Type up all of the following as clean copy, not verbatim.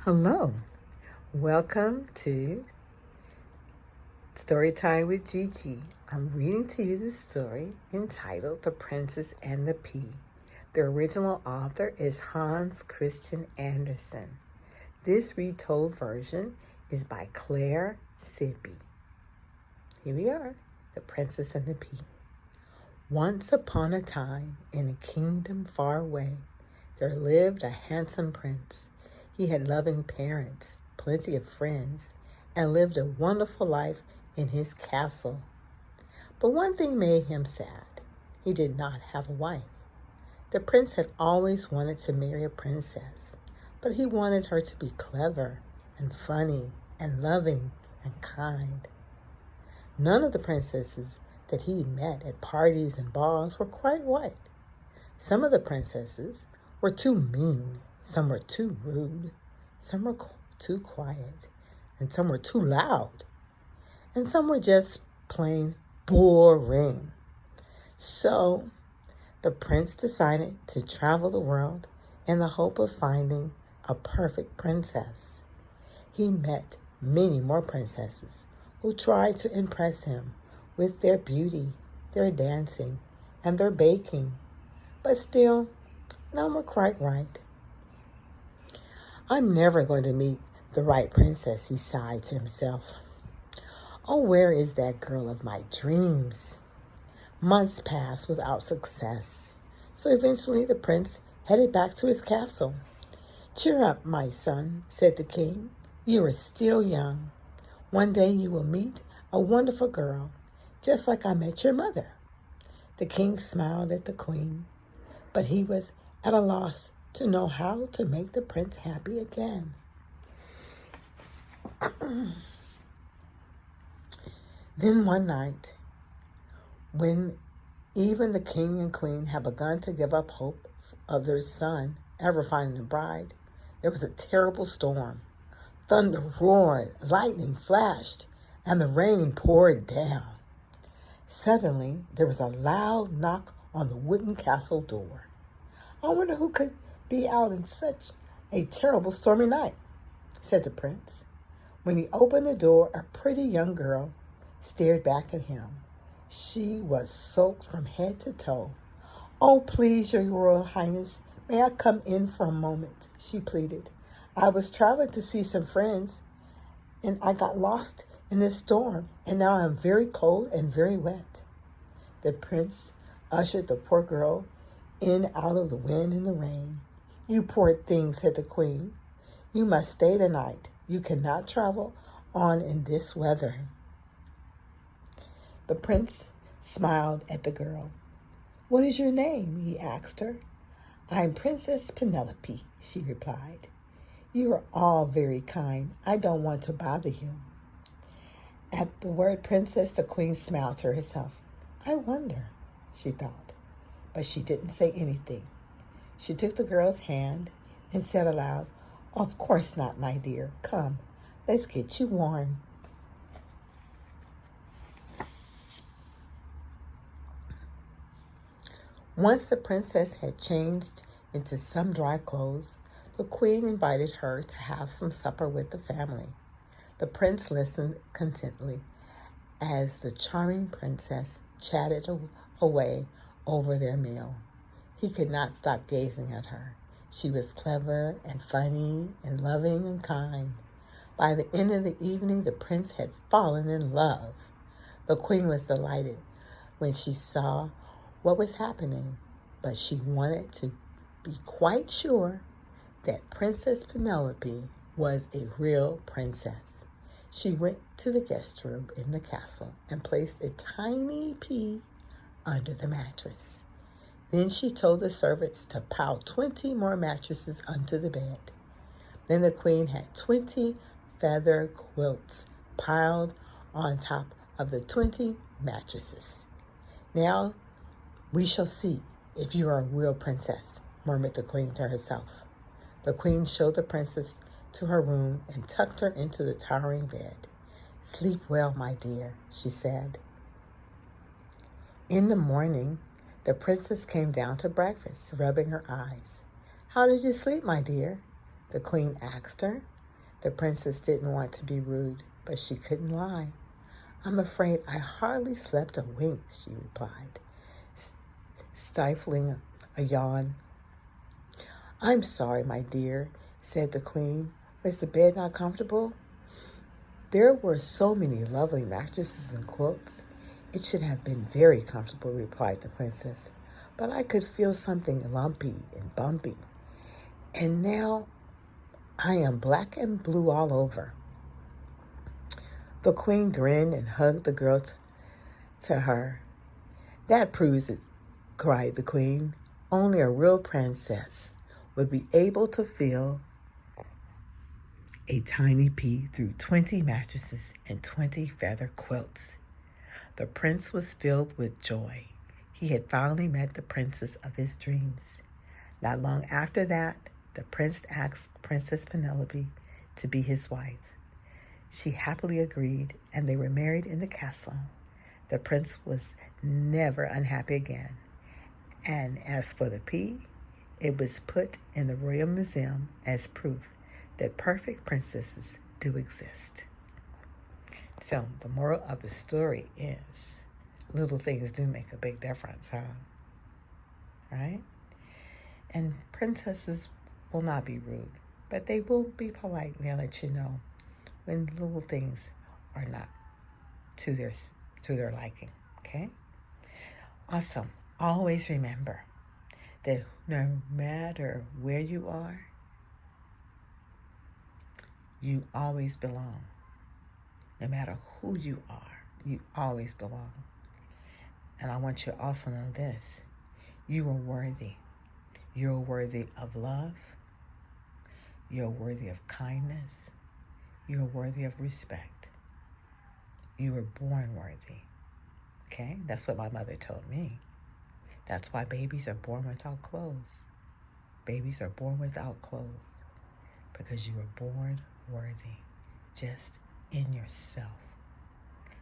Hello, welcome to Storytime with Gigi. I'm reading to you the story entitled The Princess and the Pea. The original author is Hans Christian Andersen. This retold version is by Claire Sipi. Here we are, The Princess and the Pea. Once upon a time, in a kingdom far away, there lived a handsome prince. He had loving parents, plenty of friends, and lived a wonderful life in his castle. But one thing made him sad. He did not have a wife. The prince had always wanted to marry a princess, but he wanted her to be clever and funny and loving and kind. None of the princesses that he met at parties and balls were quite right. Some of the princesses were too mean. Some were too rude, some were too quiet, and some were too loud, and some were just plain boring. So the prince decided to travel the world in the hope of finding a perfect princess. He met many more princesses who tried to impress him with their beauty, their dancing, and their baking, but still none were quite right. I'm never going to meet the right princess, he sighed to himself. Oh, where is that girl of my dreams? Months passed without success, so eventually the prince headed back to his castle. Cheer up, my son, said the king. You are still young. One day you will meet a wonderful girl, just like I met your mother. The king smiled at the queen, but he was at a loss to know how to make the prince happy again. Then one night, when even the king and queen had begun to give up hope of their son ever finding a bride, there was a terrible storm. Thunder roared, lightning flashed, and the rain poured down. Suddenly, there was a loud knock on the wooden castle door. I wonder who could be out in such a terrible stormy night, said the prince. When he opened the door, a pretty young girl stared back at him. She was soaked from head to toe. Oh, please, your royal highness, may I come in for a moment, she pleaded. I was traveling to see some friends, and I got lost in this storm, and now I'm very cold and very wet. The prince ushered the poor girl in out of the wind and the rain. You poor thing, said the queen. You must stay the night. You cannot travel on in this weather. The prince smiled at the girl. What is your name? He asked her. I'm Princess Penelope, she replied. You are all very kind. I don't want to bother you. At the word princess, the queen smiled to herself. I wonder, she thought, but she didn't say anything. She took the girl's hand and said aloud, Of course not, my dear. Come, let's get you warm. Once the princess had changed into some dry clothes, the queen invited her to have some supper with the family. The prince listened contentedly as the charming princess chatted away over their meal. He could not stop gazing at her. She was clever and funny and loving and kind. By the end of the evening, the prince had fallen in love. The queen was delighted when she saw what was happening, but she wanted to be quite sure that Princess Penelope was a real princess. She went to the guest room in the castle and placed a tiny pea under the mattress. Then she told the servants to pile 20 more mattresses onto the bed. Then the queen had 20 feather quilts piled on top of the 20 mattresses. Now we shall see if you are a real princess, murmured the queen to herself. The queen showed the princess to her room and tucked her into the towering bed. Sleep well, my dear, she said. In the morning, the princess came down to breakfast, rubbing her eyes. How did you sleep, my dear? The queen asked her. The princess didn't want to be rude, but she couldn't lie. "I'm afraid I hardly slept a wink," she replied, stifling a yawn. "I'm sorry, my dear," said the queen. "Was the bed not comfortable?" "There were so many lovely mattresses and quilts. It should have been very comfortable," replied the princess. "But I could feel something lumpy and bumpy. And now I am black and blue all over." The queen grinned and hugged the girl to her. "That proves it," cried the queen. "Only a real princess would be able to feel a tiny pea through 20 mattresses and 20 feather quilts." The prince was filled with joy. He had finally met the princess of his dreams. Not long after that, the prince asked Princess Penelope to be his wife. She happily agreed, and they were married in the castle. The prince was never unhappy again. And as for the pea, it was put in the Royal Museum as proof that perfect princesses do exist. So the moral of the story is little things do make a big difference, huh? Right? And princesses will not be rude, but they will be polite, and they'll let you know when little things are not to their liking. Okay? Also, always remember that no matter where you are, you always belong. No matter who you are, you always belong. And I want you to also know this: you are worthy. You're worthy of love. You're worthy of kindness. You're worthy of respect. You were born worthy. Okay? That's what my mother told me. That's why babies are born without clothes. Babies are born without clothes because you were born worthy, just in yourself.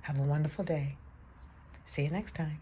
Have a wonderful day. See you next time.